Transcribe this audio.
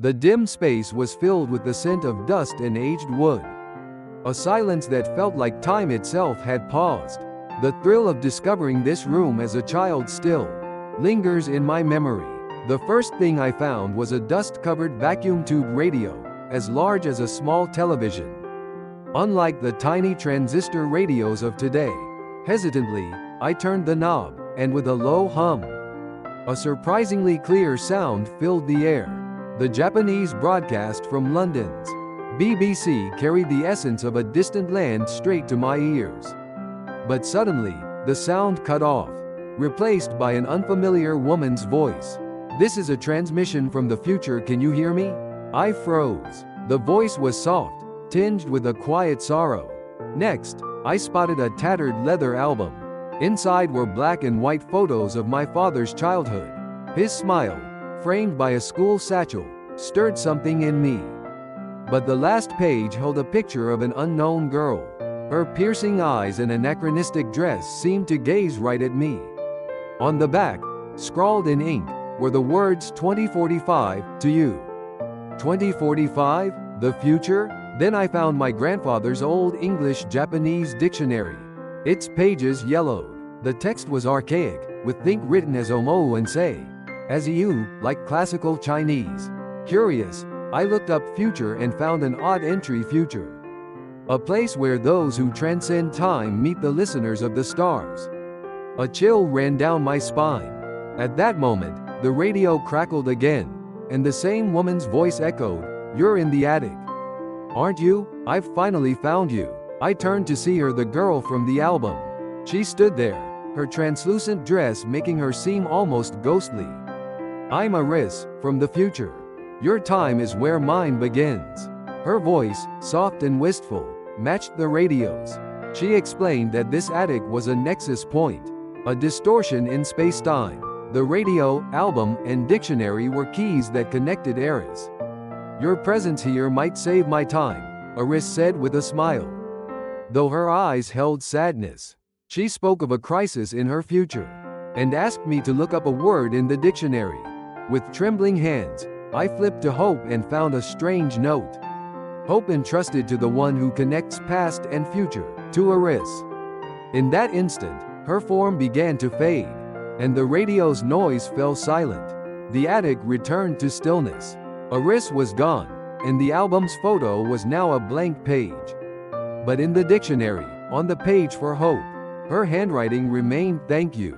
The dim space was filled with the scent of dust and aged wood. A silence that felt like time itself had paused. The thrill of discovering this room as a child still lingers in my memory. The first thing I found was a dust-covered vacuum tube radio, as large as a small television. Unlike the tiny transistor radios of today, hesitantly, I turned the knob, and with a low hum, a surprisingly clear sound filled the air. The Japanese broadcast from London's BBC carried the essence of a distant land straight to my ears. But suddenly, the sound cut off, replaced by an unfamiliar woman's voice. "This is a transmission from the future, can you hear me?" I froze. The voice was soft, tinged with a quiet sorrow. Next, I spotted a tattered leather album. Inside were black and white photos of my father's childhood. His smile, framed by a school satchel, stirred something in me. But the last page held a picture of an unknown girl. Her piercing eyes and anachronistic dress seemed to gaze right at me. On the back, scrawled in ink, were the words 2045, to you. 2045? The future? Then I found my grandfather's old English-Japanese dictionary. Its pages yellowed. The text was archaic, with think written as omo and say, as you, like classical Chinese. Curious, I looked up future and found an odd entry: future. A place where those who transcend time meet the listeners of the stars. A chill ran down my spine. At that moment, the radio crackled again, and the same woman's voice echoed, "You're in the attic. Aren't you? I've finally found you." I turned to see her, the girl from the album. She stood there, her translucent dress making her seem almost ghostly. "I'm Iris, from the future. Your time is where mine begins." Her voice, soft and wistful, matched the radio's. She explained that this attic was a nexus point, a distortion in space-time. The radio, album, and dictionary were keys that connected eras. "Your presence here might save my time," Iris said with a smile, though her eyes held sadness. She spoke of a crisis in her future, and asked me to look up a word in the dictionary. With trembling hands, I flipped to hope and found a strange note. Hope entrusted to the one who connects past and future, to Iris. In that instant, her form began to fade, and the radio's noise fell silent. The attic returned to stillness. Iris was gone, and the album's photo was now a blank page. But in the dictionary, on the page for hope, her handwriting remained: "Thank you."